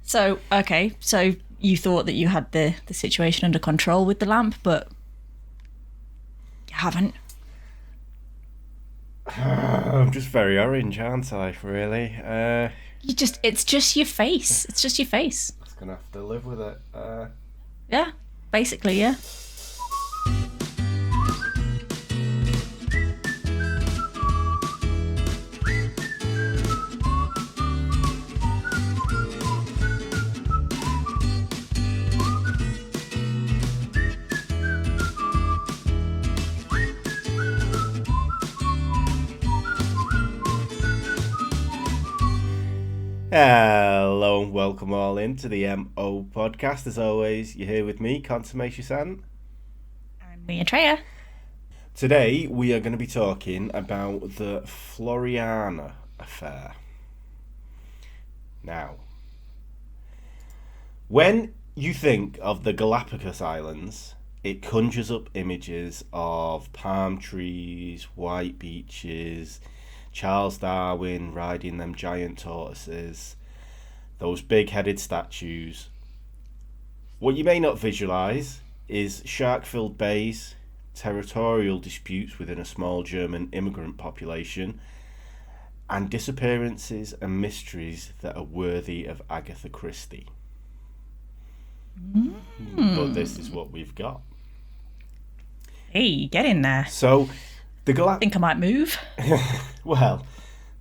So, okay, so you thought that you had the situation under control with the lamp, but you haven't. I'm just very orange, aren't I, really? It's just your face. It's just your face. Just gonna have to live with it. Yeah, basically, yeah. Hello and welcome all into the MO podcast. As always, you're here with me, Consummation Sant. I'm Mia Treya. Today we are going to be talking about the Floreana Affair. Now, when you think of the Galapagos Islands, it conjures up images of palm trees, white beaches, Charles Darwin riding them giant tortoises, those big-headed statues. What you may not visualise is shark-filled bays, territorial disputes within a small German immigrant population, and disappearances and mysteries that are worthy of Agatha Christie. But this is what we've got. Hey, get in there. So, I think I might move. Well,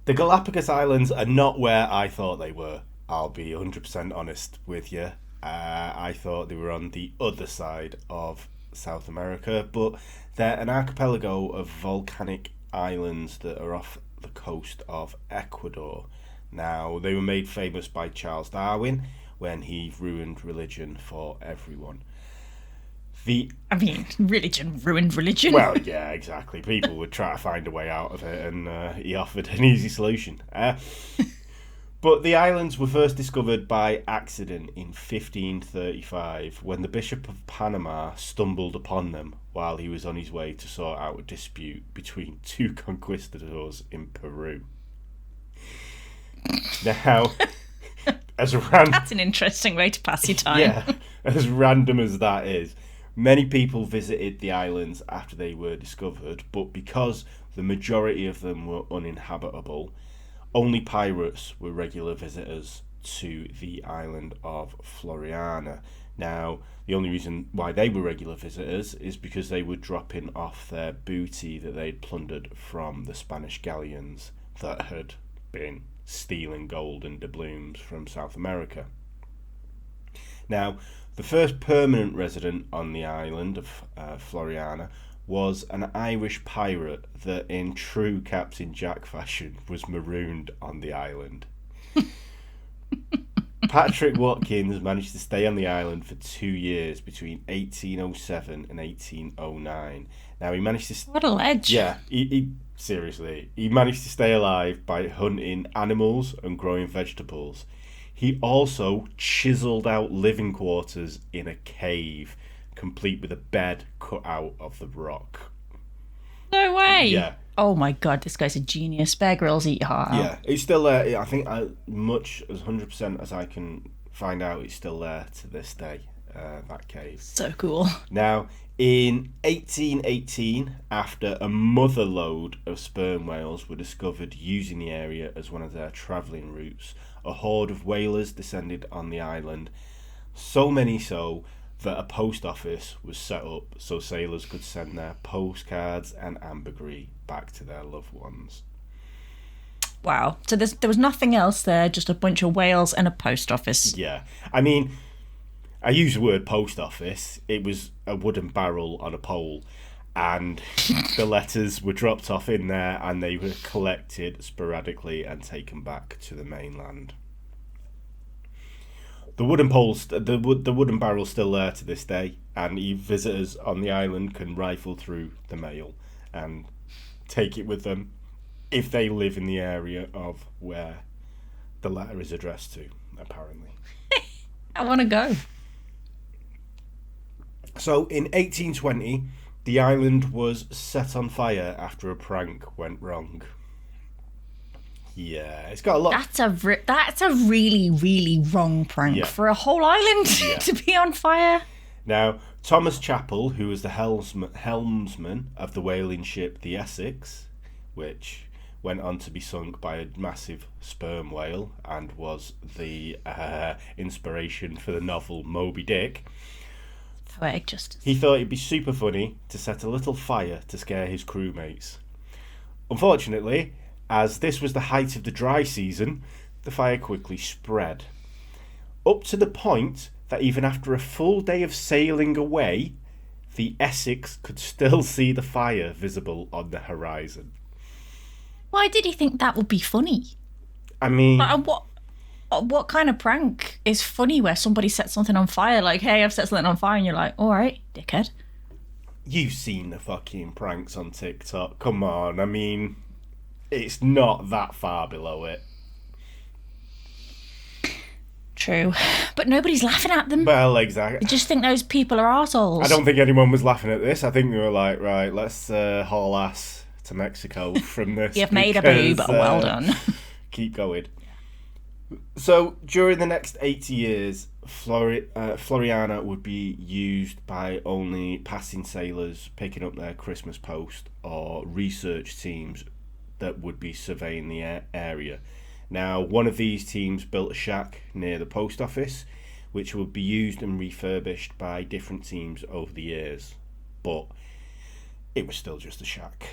the Galapagos Islands are not where I thought they were. I'll be 100% honest with you. I thought they were on the other side of South America, but they're an archipelago of volcanic islands that are off the coast of Ecuador. Now, they were made famous by Charles Darwin when he ruined religion for everyone. Religion ruined religion. Well, yeah, exactly. People would try to find a way out of it, and he offered an easy solution. But the islands were first discovered by accident in 1535 when the Bishop of Panama stumbled upon them while he was on his way to sort out a dispute between two conquistadors in Peru. Now, That's an interesting way to pass your time. Yeah, as random as that is, many people visited the islands after they were discovered, but because the majority of them were uninhabitable, only pirates were regular visitors to the island of Floreana. Now, the only reason why they were regular visitors is because they were dropping off their booty that they'd plundered from the Spanish galleons that had been stealing gold and doubloons from South America. Now, the first permanent resident on the island of Floreana was an Irish pirate that, in true Captain Jack fashion, was marooned on the island. Patrick Watkins managed to stay on the island for 2 years between 1807 and 1809. Now, he managed to... What a ledge. Yeah, he seriously, he managed to stay alive by hunting animals and growing vegetables. He also chiselled out living quarters in a cave, complete with a bed cut out of the rock. No way. Yeah. Oh my god, this guy's a genius. Bear Grylls eat your heart out. Yeah, it's still there. I think much as 100% as I can find out, it's still there to this day, that cave. So cool. Now, in 1818, after a mother load of sperm whales were discovered using the area as one of their travelling routes, a horde of whalers descended on the island, so many so that a post office was set up so sailors could send their postcards and ambergris back to their loved ones. Wow. So there was nothing else there, just a bunch of whales and a post office. Yeah. I mean, I use the word post office. It was a wooden barrel on a pole, and the letters were dropped off in there and they were collected sporadically and taken back to the mainland. The wooden barrel's still there to this day, and visitors on the island can rifle through the mail and take it with them if they live in the area of where the letter is addressed to, apparently. I want to go. So in 1820, the island was set on fire after a prank went wrong. Yeah, it's got a lot. That's a really, really wrong prank for a whole island to be on fire. Now, Thomas Chappell, who was the helmsman of the whaling ship the Essex, which went on to be sunk by a massive sperm whale and was the inspiration for the novel Moby Dick. Poetic justice. He thought it'd be super funny to set a little fire to scare his crewmates. Unfortunately, as this was the height of the dry season, the fire quickly spread. Up to the point that even after a full day of sailing away, the Essex could still see the fire visible on the horizon. Why did he think that would be funny? I mean... What kind of prank is funny where somebody sets something on fire? Like, hey, I've set something on fire, and you're like, all right, dickhead. You've seen the fucking pranks on TikTok. Come on, I mean, it's not that far below it. True. But nobody's laughing at them. Well, exactly. I just think those people are arseholes. I don't think anyone was laughing at this. I think they were like, right, let's haul ass to Mexico from this. You've made a boob. Well done. Keep going. So, during the next 80 years, Floreana would be used by only passing sailors picking up their Christmas post or research teams that would be surveying the area. Now, one of these teams built a shack near the post office, which would be used and refurbished by different teams over the years. But it was still just a shack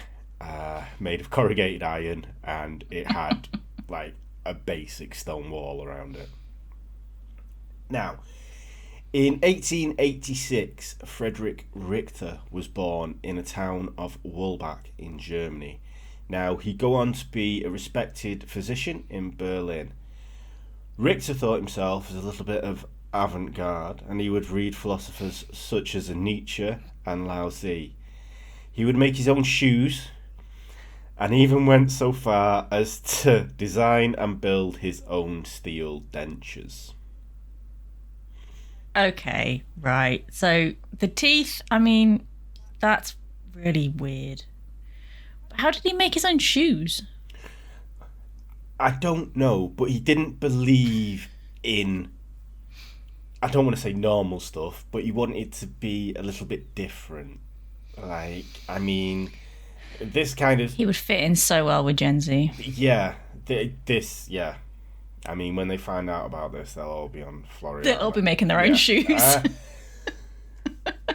made of corrugated iron, and it had, like, a basic stone wall around it. Now, in 1886, Friedrich Richter was born in a town of Wolbach in Germany. Now, he'd go on to be a respected physician in Berlin. Richter thought himself as a little bit of avant-garde, and he would read philosophers such as Nietzsche and Lao Tzu. He would make his own shoes, and even went so far as to design and build his own steel dentures. Okay, right. So the teeth, I mean, that's really weird. But how did he make his own shoes? I don't know, but he didn't believe in, I don't want to say normal stuff, but he wanted it to be a little bit different. Like, I mean... this kind of... He would fit in so well with Gen Z. Yeah. Yeah. I mean, when they find out about this, they'll all be on Florida. They'll all be making their own shoes.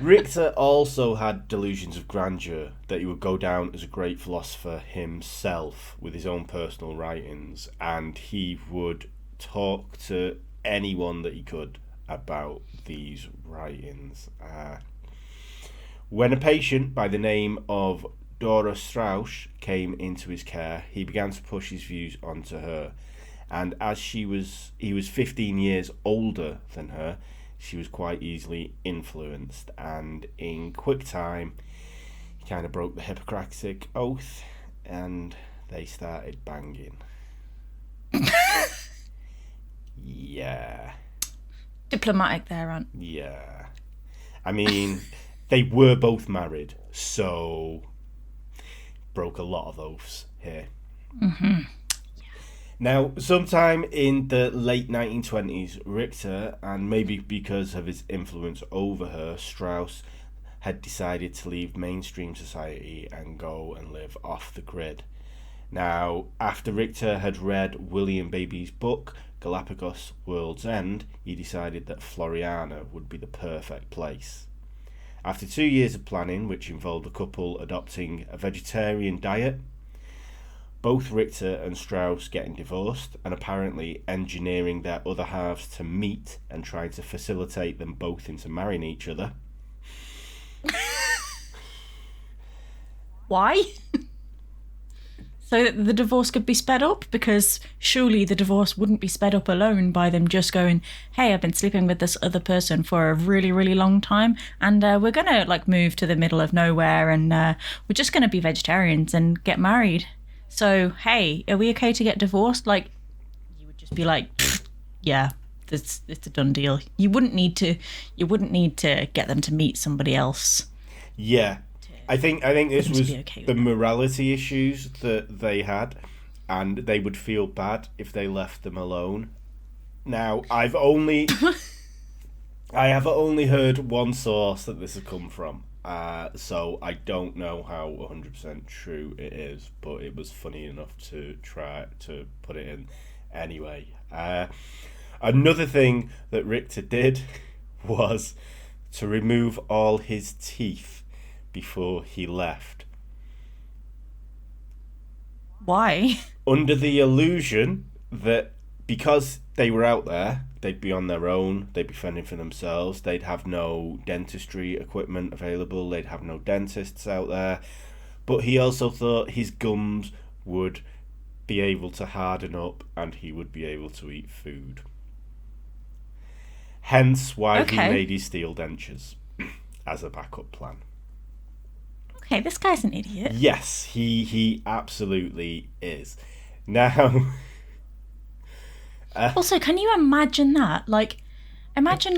Richter also had delusions of grandeur, that he would go down as a great philosopher himself with his own personal writings, and he would talk to anyone that he could about these writings. When a patient by the name of Dora Strauss came into his care, he began to push his views onto her, and as he was 15 years older than her, she was quite easily influenced, and in quick time he kind of broke the Hippocratic oath and they started banging. Yeah. Diplomatic there, Aunt. Yeah. I mean, they were both married, so broke a lot of oaths here. Mm-hmm. Now, sometime in the late 1920s, Richter, and maybe because of his influence over her, Strauss had decided to leave mainstream society and go and live off the grid. Now, after Richter had read William Beebe's book, Galapagos World's End, he decided that Floreana would be the perfect place. After 2 years of planning, which involved the couple adopting a vegetarian diet, both Richter and Strauss getting divorced, and apparently engineering their other halves to meet and trying to facilitate them both into marrying each other. Why? So that the divorce could be sped up? Because surely the divorce wouldn't be sped up alone by them just going, hey, I've been sleeping with this other person for a really, really long time, and we're going to move to the middle of nowhere, and we're just going to be vegetarians and get married. So, hey, are we okay to get divorced? You would just be like, yeah, it's a done deal. You wouldn't need to get them to meet somebody else. Yeah. I think this was okay the morality issues that they had. and they would feel bad if they left them alone. Now, I have only heard one source that this has come from, so I don't know how 100% true it is, but it was funny enough to try to put it in anyway. Another thing that Richter did was to remove all his teeth before he left. Why? Under the illusion that because they were out there, they'd be on their own, they'd be fending for themselves, they'd have no dentistry equipment available, they'd have no dentists out there. But he also thought his gums would be able to harden up and he would be able to eat food. Hence why he made his steel dentures as a backup plan. Okay, this guy's an idiot. Yes, he absolutely is. Now... also, can you imagine that? Imagine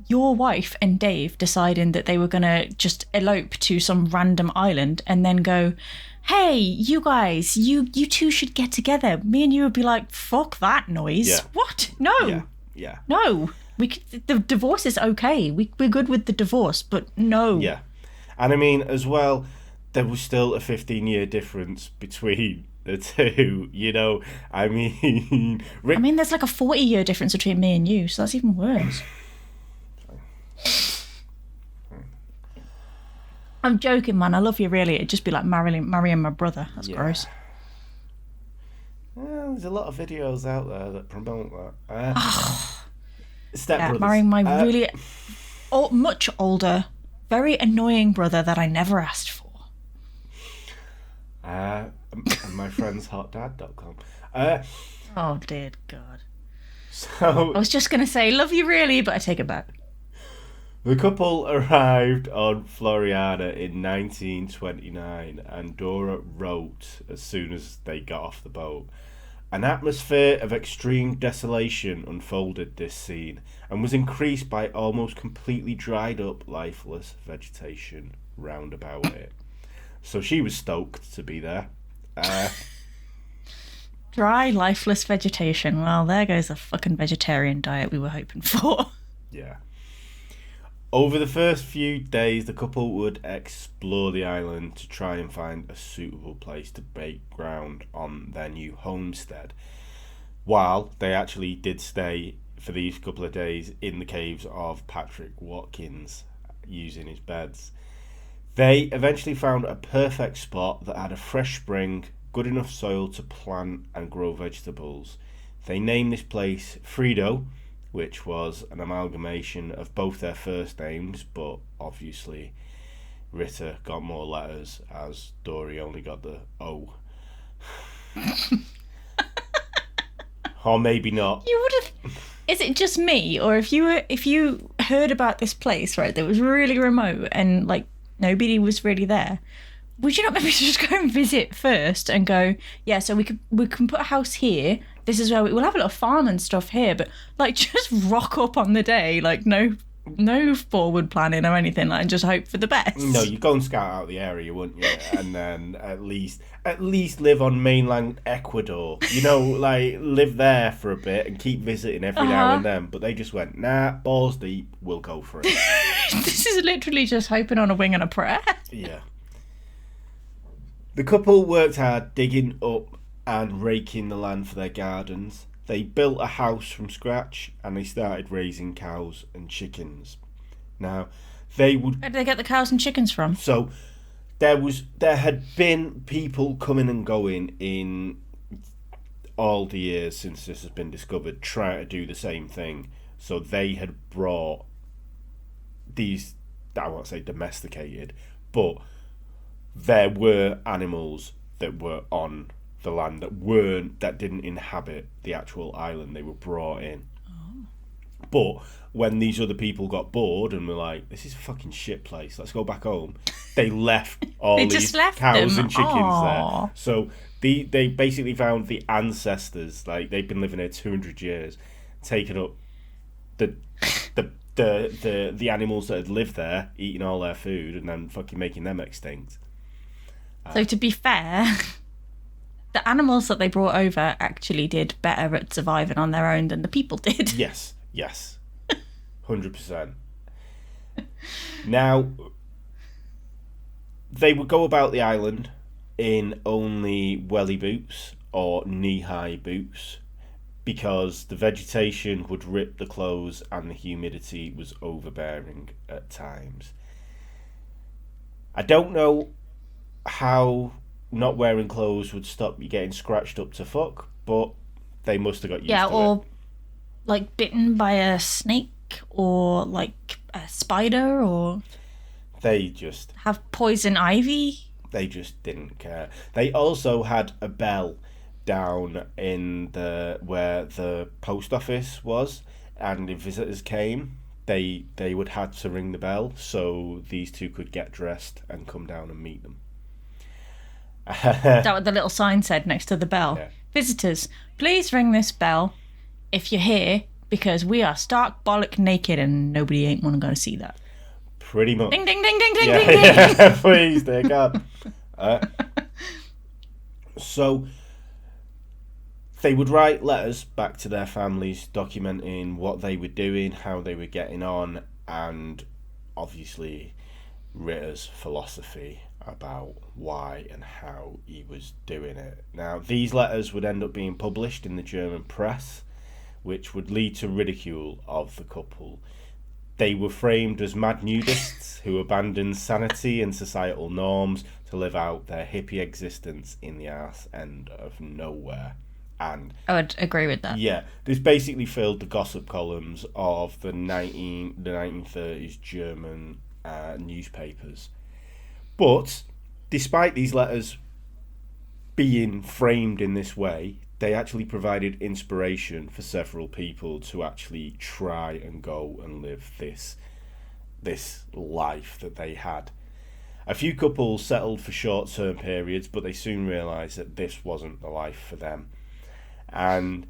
your wife and Dave deciding that they were going to just elope to some random island and then go, hey, you guys, you two should get together. Me and you would be like, fuck that noise. Yeah. What? No. Yeah. No. The divorce is okay. We're good with the divorce, but no. Yeah. And I mean, as well, there was still a 15-year difference between the two, I mean... there's like a 40-year difference between me and you, so that's even worse. I'm joking, man. I love you, really. It'd just be like marrying my brother. That's gross. Well, there's a lot of videos out there that promote that. Step brothers. Marrying my really much older, very annoying brother that I never asked for. MyFriendsHotDad.com. Oh, dear God. So I was just going to say, love you really, but I take it back. The couple arrived on Floreana in 1929, and Dora wrote as soon as they got off the boat. An atmosphere of extreme desolation unfolded this scene, and was increased by almost completely dried up, lifeless vegetation round about it. So she was stoked to be there. Dry, lifeless vegetation. Well, there goes the fucking vegetarian diet we were hoping for. Yeah. Over the first few days, the couple would explore the island to try and find a suitable place to bake ground on their new homestead, while they actually did stay for these couple of days in the caves of Patrick Watkins, using his beds. They eventually found a perfect spot that had a fresh spring, good enough soil to plant and grow vegetables. They named this place Frido, which was an amalgamation of both their first names, but obviously Ritter got more letters as Dory only got the O. Or maybe not. You would have. Is it just me, or if you heard about this place, right, that was really remote and nobody was really there, would you not maybe just go and visit first and go, yeah, so we can put a house here. This is where we'll have a little farm and stuff here, but just rock up on the day, no forward planning or anything, and just hope for the best. No, you go and scout out the area, wouldn't you? And then at least live on mainland Ecuador. Live there for a bit and keep visiting every now and then. But they just went, nah, balls deep, we'll go for it. This is literally just hoping on a wing and a prayer. Yeah. The couple worked hard digging up and raking the land for their gardens. They built a house from scratch and they started raising cows and chickens. Now, where did they get the cows and chickens from? So, there had been people coming and going in all the years since this has been discovered, trying to do the same thing. So they had brought these, I won't say domesticated, but there were animals that were on the land that didn't inhabit the actual island. They were brought in. Oh. But when these other people got bored and were like, this is a fucking shit place, let's go back home, they left all these cows and chickens there. So they basically found the ancestors, they've been living there 200 years, taking up the animals that had lived there, eating all their food, and then fucking making them extinct. So to be fair, the animals that they brought over actually did better at surviving on their own than the people did. Yes, 100%. Now, they would go about the island in only welly boots or knee-high boots because the vegetation would rip the clothes and the humidity was overbearing at times. I don't know how not wearing clothes would stop you getting scratched up to fuck, but they must have got used to it. Yeah, or like bitten by a snake or like a spider or They just have poison ivy. They just didn't care. They also had a bell down in where the post office was, and if visitors came, they would have to ring the bell so these two could get dressed and come down and meet them. Is that what the little sign said next to the bell? Yeah. Visitors, please ring this bell if you're here because we are stark bollock naked and nobody ain't want to go see that. Pretty much. Ding, ding, ding, ding, ding, Yeah, ding, ding. yeah, please, dear God. So they would write letters back to their families documenting what they were doing, how they were getting on, and obviously Ritter's philosophy about why and how he was doing it. Now, these letters would end up being published in the German press, which would lead to ridicule of the couple. They were framed as mad nudists who abandoned sanity and societal norms to live out their hippie existence in the arse end of nowhere. And I would agree with that. yeah, this basically filled the gossip columns of the 1930s German newspapers. But despite these letters being framed in this way, they actually provided inspiration for several people to actually try and go and live this life that they had. A few couples settled for short-term periods, but they soon realised that this wasn't the life for them. And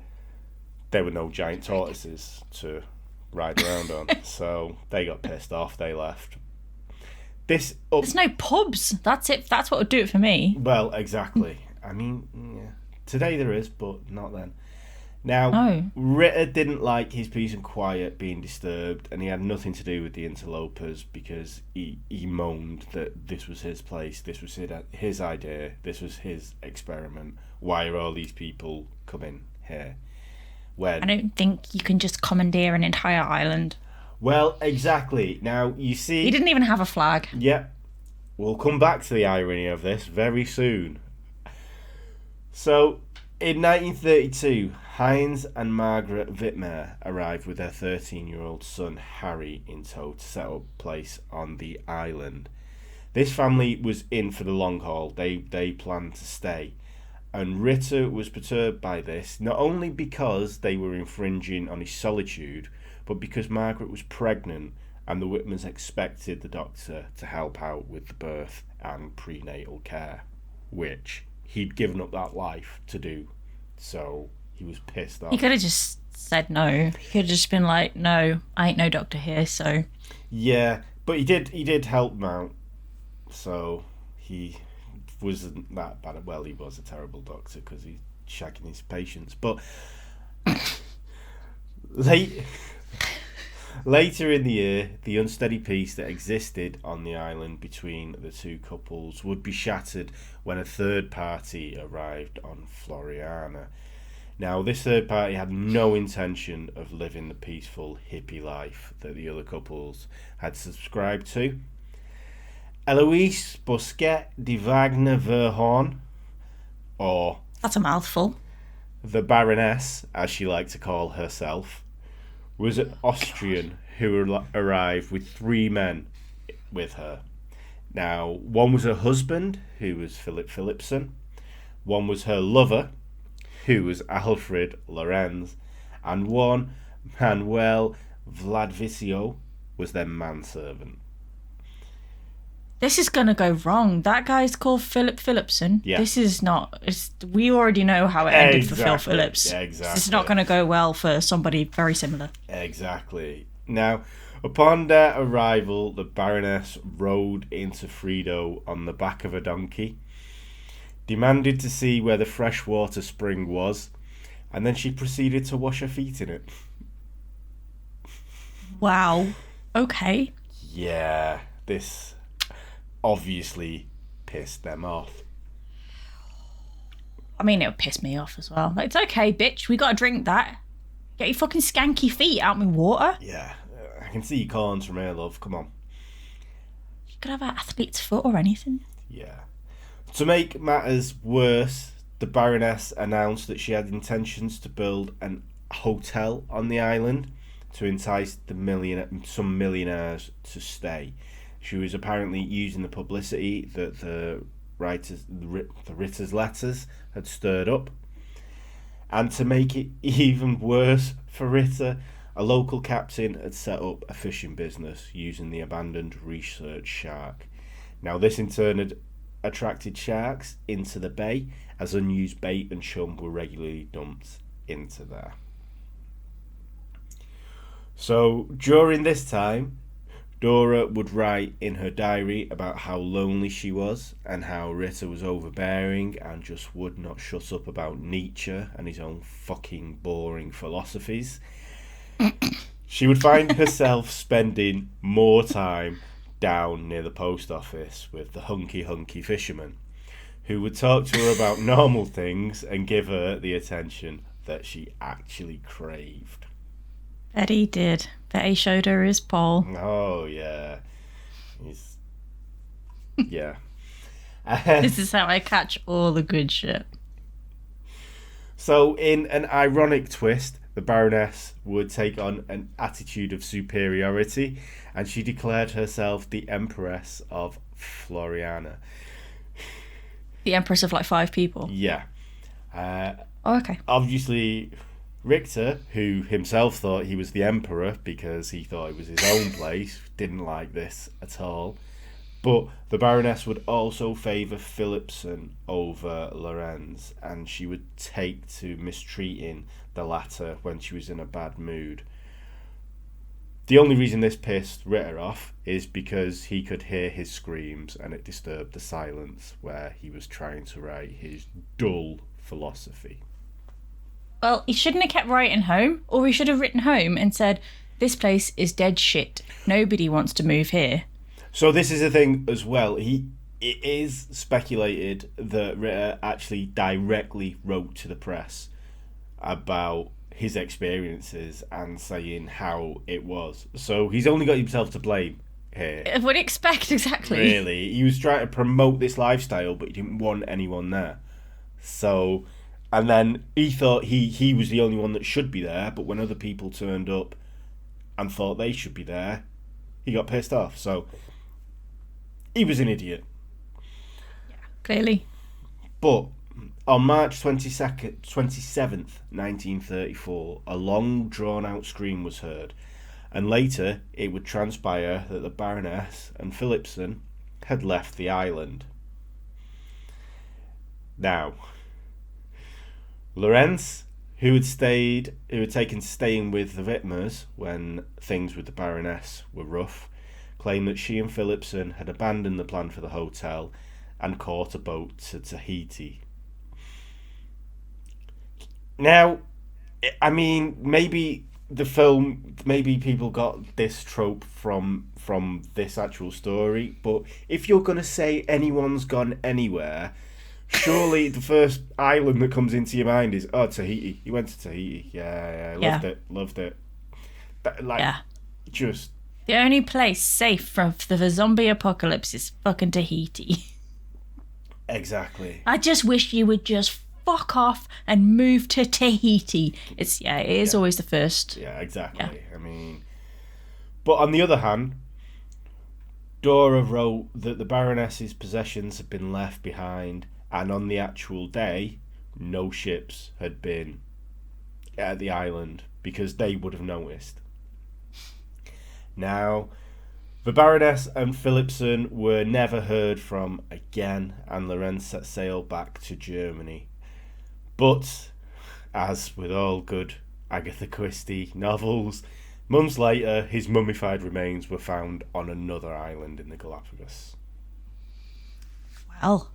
there were no giant tortoises to ride around on, so they got pissed off, they left. There's no pubs. That's it. That's what would do it for me. Well, exactly. I mean, yeah. Today there is, but not then. Now, Oh. Ritter didn't like his peace and quiet being disturbed, and he had nothing to do with the interlopers because he moaned that this was his place, this was his idea, this was his experiment. Why are all these people coming here? I don't think you can just commandeer an entire island. Well, exactly. Now, you see... He didn't even have a flag. Yeah. We'll come back to the irony of this very soon. So, in 1932, Heinz and Margaret Wittmer arrived with their 13-year-old son Harry in tow to set up place on the island. This family was in for the long haul. They planned to stay. And Ritter was perturbed by this, not only because they were infringing on his solitude, but because Margaret was pregnant and the Whitmans expected the doctor to help out with the birth and prenatal care, which he'd given up that life to do. So he was pissed off. He could have just said no. He could have just been like, no, I ain't no doctor here, so... Yeah, but he did help them out. So he wasn't that bad. Well, he was a terrible doctor because he's shagging his patients. But later in the year, the unsteady peace that existed on the island between the two couples would be shattered when a third party arrived on Floreana. Now, this third party had no intention of living the peaceful hippie life that the other couples had subscribed to. Eloise Bosquet de Wagner Verhorn, or That's a mouthful. the Baroness, as she liked to call herself, was an Austrian who arrived with 3 men with her. Now, one was her husband, who was Philip Philipson. One was her lover, who was Alfred Lorenz. And one, Manuel Vladvicio, was their manservant. This is going to go wrong. That guy's called Philip Philipson. Yeah. This is not... we already know how it ended for Phil Exactly. Phillips. Yeah, exactly. This is not going to go well for somebody very similar. Exactly. Now, upon their arrival, the Baroness rode into Frido on the back of a donkey. demanded to see where the freshwater spring was, and then she proceeded to wash her feet in it. Wow. Okay. Yeah, this obviously pissed them off. I mean, it would piss me off as well. Like, it's okay, bitch. We gotta drink that. Get your fucking skanky feet out my water. Yeah, I can see your corns from here, love. Come on. You could have an athlete's foot or anything. Yeah. To make matters worse, the Baroness announced that she had intentions to build an hotel on the island to entice some millionaires to stay. She was apparently using the publicity that the writers' letters had stirred up. And to make it even worse for Ritter, a local captain had set up a fishing business using the abandoned research shark. Now, this in turn had attracted sharks into the bay, as unused bait and chum were regularly dumped into there. So, during this time, Dora would write in her diary about how lonely she was and how Ritter was overbearing and just would not shut up about Nietzsche and his own fucking boring philosophies. She would find herself spending more time down near the post office with the hunky fisherman, who would talk to her about normal things and give her the attention that she actually craved. Betty did. Betty showed her his pole. Oh, yeah. Yeah. This is how I catch all the good shit. So, in an ironic twist, the Baroness would take on an attitude of superiority, and she declared herself the Empress of Floreana. The Empress of like 5 people? Yeah. Oh, okay. Obviously, Richter, who himself thought he was the Emperor because he thought it was his own place, didn't like this at all. But the Baroness would also favour Philipson over Lorenz, and she would take to mistreating the latter when she was in a bad mood. The only reason this pissed Ritter off is because he could hear his screams and it disturbed the silence where he was trying to write his dull philosophy. Well, he shouldn't have kept writing home, or he should have written home and said, "This place is dead shit. Nobody wants to move here." So this is the thing as well. It is speculated that Ritter actually directly wrote to the press about his experiences and saying how it was. So he's only got himself to blame here. I would expect, exactly. Really. He was trying to promote this lifestyle, but he didn't want anyone there. So, and then he thought he was the only one that should be there, but when other people turned up and thought they should be there, he got pissed off. So he was an idiot. Yeah, clearly. But on March 27th, 1934, a long drawn-out scream was heard, and later it would transpire that the Baroness and Philipson had left the island. Now, Lorenz, who had taken to staying with the Wittmers when things with the Baroness were rough, claimed that she and Philipson had abandoned the plan for the hotel and caught a boat to Tahiti. Now, I mean, maybe people got this trope from this actual story, but if you're going to say anyone's gone anywhere, surely the first island that comes into your mind is, oh, Tahiti. You went to Tahiti. Yeah, loved it. Just... The only place safe from the zombie apocalypse is fucking Tahiti. Exactly. I just wish you would just fuck off and move to Tahiti. It is always the first. Yeah, exactly. Yeah. I mean, but on the other hand, Dora wrote that the Baroness's possessions had been left behind, and on the actual day, no ships had been at the island because they would have noticed. Now, the Baroness and Philipson were never heard from again, and Lorenz set sail back to Germany. But, as with all good Agatha Christie novels, months later, his mummified remains were found on another island in the Galapagos. Well.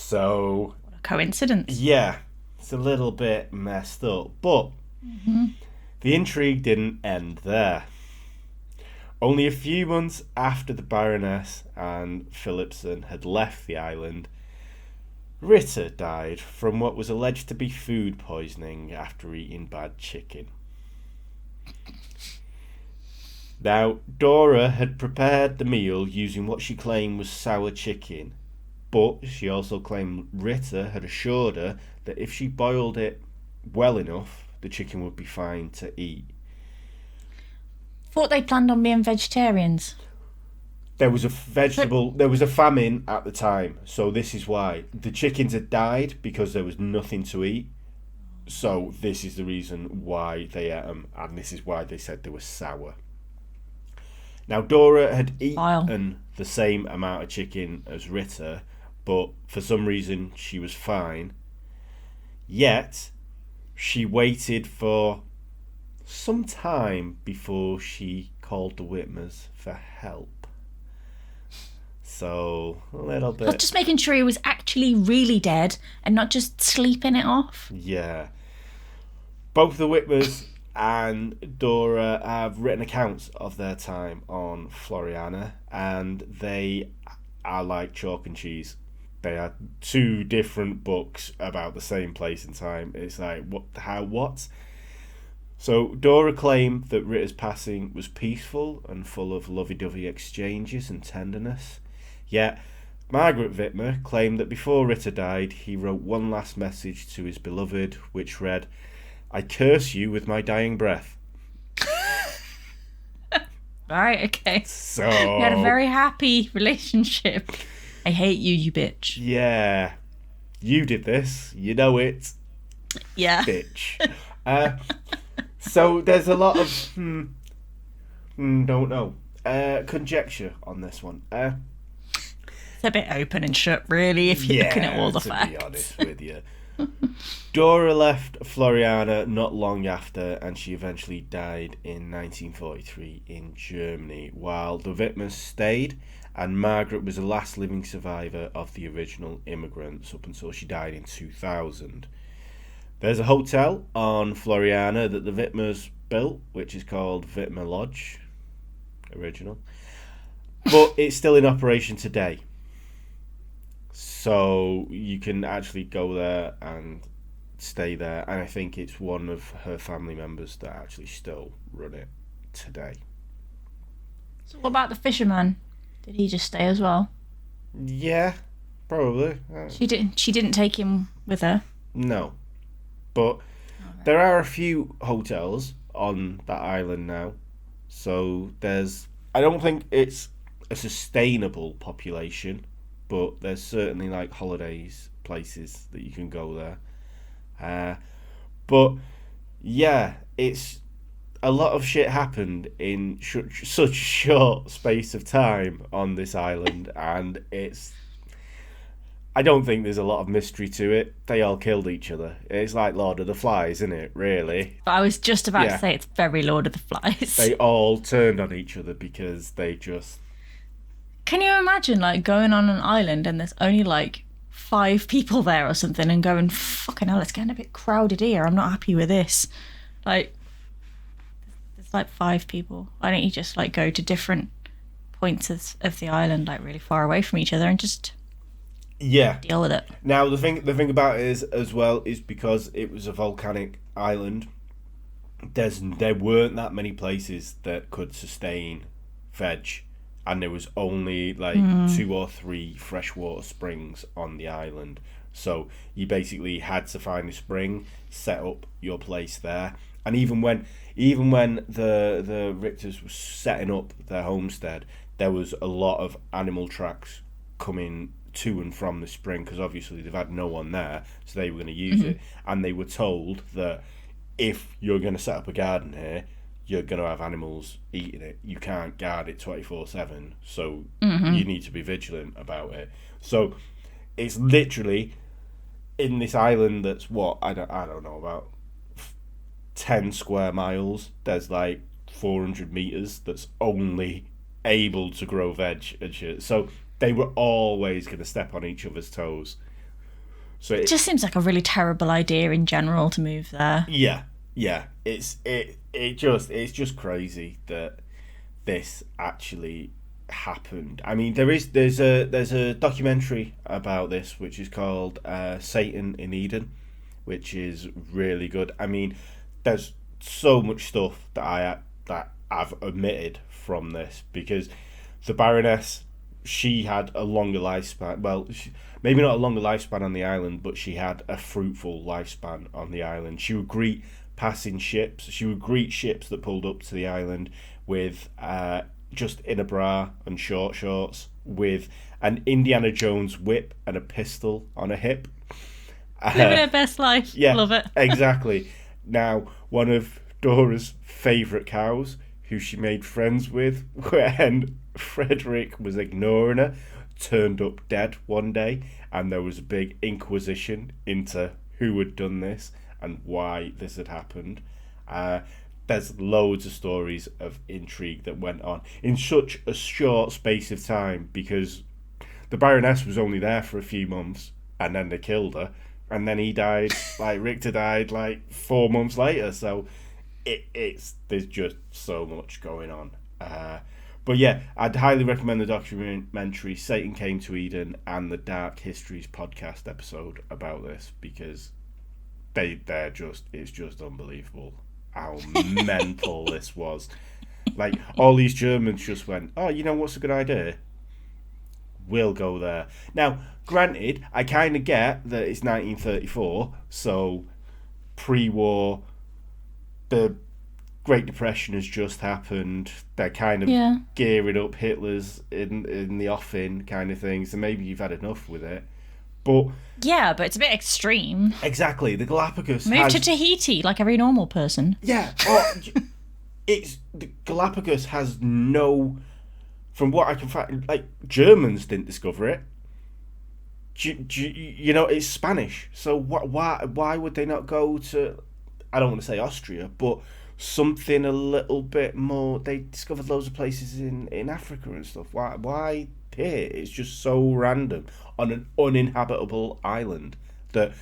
So, What a coincidence. yeah, it's a little bit messed up. But the intrigue didn't end there. Only a few months after the Baroness and Philipson had left the island, Ritter died from what was alleged to be food poisoning after eating bad chicken. Now, Dora had prepared the meal using what she claimed was sour chicken, but she also claimed Ritter had assured her that if she boiled it well enough, the chicken would be fine to eat. Thought they planned on being vegetarians. There was a famine at the time, so this is why. The chickens had died because there was nothing to eat. So this is the reason why they ate them, and this is why they said they were sour. Now, Dora had eaten the same amount of chicken as Ritter, but for some reason she was fine. Yet, she waited for some time before she called the Whitmers for help. So, a little bit... I was just making sure he was actually really dead and not just sleeping it off. Yeah. Both the Whitmers and Dora have written accounts of their time on Floreana, and they are like chalk and cheese. They are two different books about the same place and time. It's like, what? So Dora claimed that Ritter's passing was peaceful and full of lovey-dovey exchanges and tenderness. Yet Margaret Whitmer claimed that before Ritter died, he wrote one last message to his beloved, which read, "I curse you with my dying breath." Right, okay. So... We had a very happy relationship. I hate you, you bitch. Yeah. You did this. You know it. Yeah. Bitch. So there's a lot of don't know conjecture on this one. It's a bit open and shut, really, if you're looking at all the facts. To be honest with you. Dora left Floreana not long after, and she eventually died in 1943 in Germany, while the Whitmers stayed, and Margaret was the last living survivor of the original immigrants up until she died in 2000. There's a hotel on Floreana that the Whitmers built, which is called Whitmer Lodge, original, but it's still in operation today. So you can actually go there and stay there, and I think it's one of her family members that actually still run it today. So what about the fisherman? Did he just stay as well? Yeah, probably. She didn't take him with her? No. But there are a few hotels on that island now. So I don't think it's a sustainable population, but there's certainly like holidays places that you can go there. But yeah, it's a lot of shit happened in such a short space of time on this island, and I don't think there's a lot of mystery to it. They all killed each other. It's like Lord of the Flies, isn't it, really? But I was just about to say it's very Lord of the Flies. They all turned on each other because they just... Can you imagine, like, going on an island and there's only, like, 5 people there or something and going, fucking hell, it's getting a bit crowded here. I'm not happy with this. Like, there's, like, 5 people. Why don't you just, like, go to different points of the island, like, really far away from each other and just... deal with it. Now the thing about it is as well is because it was a volcanic island. There weren't that many places that could sustain veg, and there was only like 2 or 3 freshwater springs on the island. So you basically had to find a spring, set up your place there, and even when the Richters were setting up their homestead, there was a lot of animal tracks coming to and from the spring, because obviously they've had no one there, so they were going to use it, and they were told that if you're going to set up a garden here, you're going to have animals eating it. You can't guard it 24/7, so you need to be vigilant about it. So it's literally in this island that's what I don't know, about 10 square miles. There's like 400 meters that's only able to grow veg and shit. So they were always going to step on each other's toes. So It just seems like a really terrible idea in general to move there. yeah, it's just crazy that this actually happened. I mean, there's a documentary about this which is called Satan in Eden, which is really good. I mean, there's so much stuff that I've omitted from this because the Baroness, she had a longer lifespan. Well, maybe not a longer lifespan on the island, but she had a fruitful lifespan on the island. She would greet passing ships. She would greet ships that pulled up to the island with just in a bra and short shorts, with an Indiana Jones whip and a pistol on her hip. Living her best life. Yeah, Love it. Exactly. Now, one of Dora's favourite cows, who she made friends with when Frederick was ignoring her, turned up dead one day, and there was a big inquisition into who had done this and why this had happened. There's loads of stories of intrigue that went on in such a short space of time because the Baroness was only there for a few months and then they killed her, and then he died, like Richter died like 4 months later, so there's just so much going on. But yeah, I'd highly recommend the documentary Satan Came to Eden and the Dark Histories podcast episode about this because it's just unbelievable how mental this was. Like, all these Germans just went, oh, you know what's a good idea? We'll go there. Now, granted, I kind of get that it's 1934, so pre-war, the Great Depression has just happened. They're kind of gearing up. Hitler's in the offing kind of thing, so maybe you've had enough with it. But but it's a bit extreme. Exactly. The Galapagos Move to Tahiti like every normal person. Yeah. The Galapagos has no... From what I can find, like, Germans didn't discover it. You know, it's Spanish. So why would they not go to, I don't want to say Austria, but something a little bit more? They discovered loads of places in Africa and stuff. Why here? It's just so random on an uninhabitable island that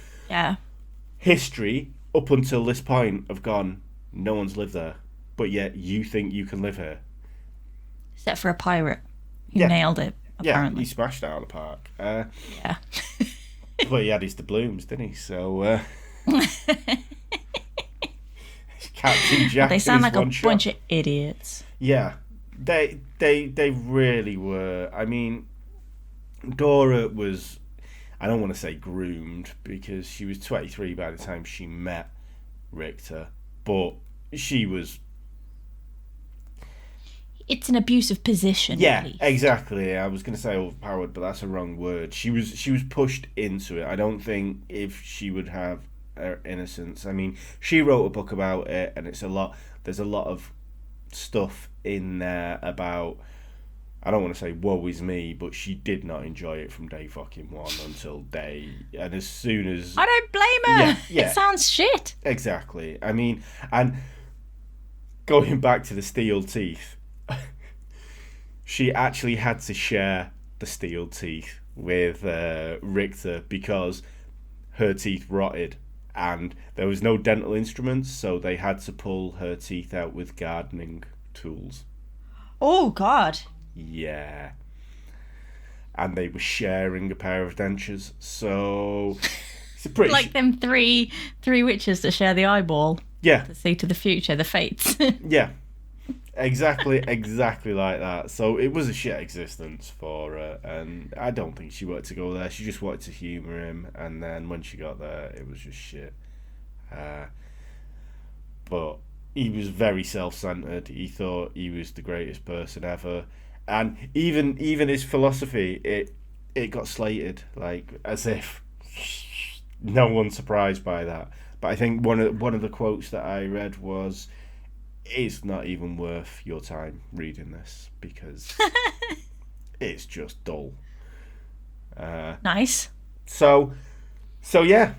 history up until this point have gone, no one's lived there, but yet you think you can live here. Except for a pirate who nailed it, apparently. Yeah, he smashed it out of the park. Well, he had his doubloons, didn't he? So, Captain Jack. They sound like a shot. Bunch of idiots. Yeah, they really were. I mean, Dora was, I don't want to say groomed, because she was 23 by the time she met Richter, but she was... It's an abusive position. Yeah, at least. Exactly. I was going to say overpowered, but that's a wrong word. She was pushed into it. I don't think if she would have her innocence. I mean, she wrote a book about it, and there's a lot of stuff in there about, I don't want to say woe is me, but she did not enjoy it from day fucking one until day, and as soon as... I don't blame her. Yeah. It sounds shit. Exactly. I mean, and going back to the steel teeth, she actually had to share the steel teeth with Richter because her teeth rotted and there was no dental instruments, so they had to pull her teeth out with gardening tools. Oh, God. Yeah. And they were sharing a pair of dentures, so... It's a pretty... Like them three witches that share the eyeball. Yeah. To see to the future, the fates. Yeah. Exactly like that. So it was a shit existence for her, and I don't think she wanted to go there. She just wanted to humour him, and then when she got there, it was just shit. But he was very self-centered. He thought he was the greatest person ever, and even his philosophy, it got slated, like as if no one's surprised by that. But I think one of the quotes that I read was, it's not even worth your time reading this because it's just dull. Nice. So yeah,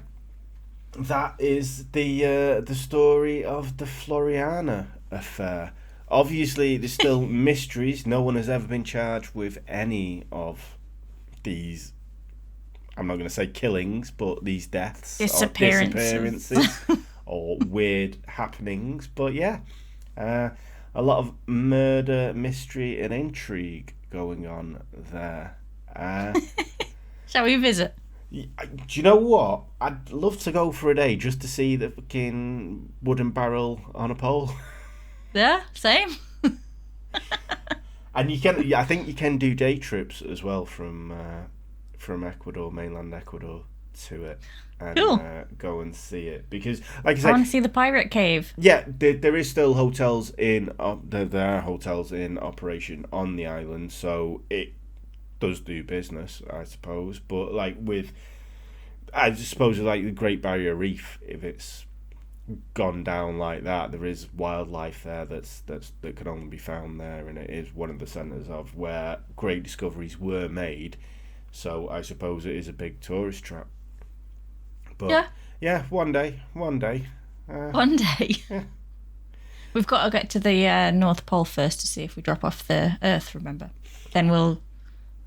that is the story of the Floreana Affair. Obviously, there's still mysteries. No one has ever been charged with any of these I'm not going to say killings, but these deaths, or Disappearances. disappearances, or weird happenings. But yeah, a lot of murder, mystery, and intrigue going on there. Shall we visit? Do you know what? I'd love to go for a day just to see the fucking wooden barrel on a pole. Yeah, same. And you can, I think you can do day trips as well from Ecuador, mainland Ecuador, to it, and Cool. Go and see it, because, like I I said, want to see the pirate cave. yeah, there is still hotels in there are hotels in operation on the island, so it does do business, I suppose. But like I suppose like the Great Barrier Reef, if it's gone down like that, there is wildlife there that can only be found there, and it is one of the centres of where great discoveries were made. So I suppose it is a big tourist trap. But yeah, one day. One day. We've got to get to the North Pole first to see if we drop off the Earth. Remember, then we'll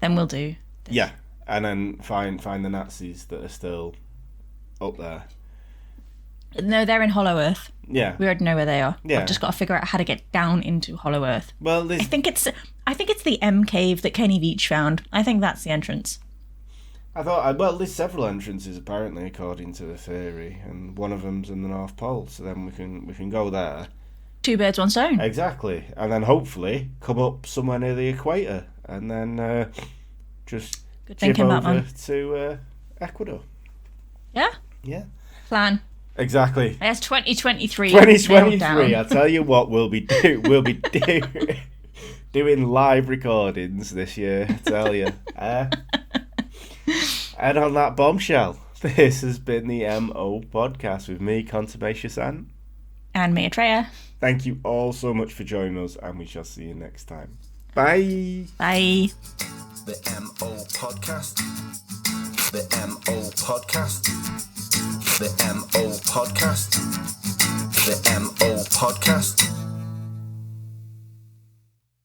do. This. Yeah, and then find the Nazis that are still up there. No, they're in Hollow Earth. Yeah, We already know where they are. Yeah. I've just got to figure out how to get down into Hollow Earth. well, I think it's the M cave that Kenny Beach found. I think that's the entrance. there's several entrances apparently, according to the theory, and one of them's in the North Pole. So then we can go there. 2 birds, 1 stone. Exactly, and then hopefully come up somewhere near the equator, and then just Good chip thinking, over Batman. to Ecuador. Yeah. Yeah, Plan. exactly. That's 2023. 2023. nailed down. I tell you what, we'll be doing live recordings this year. I tell you. And on that bombshell, this has been the MO podcast with me, Contumacious Ant. And me, Atreya. Thank you all so much for joining us, and we shall see you next time. Bye. Bye. The MO Podcast. The MO Podcast. The MO Podcast. The MO Podcast.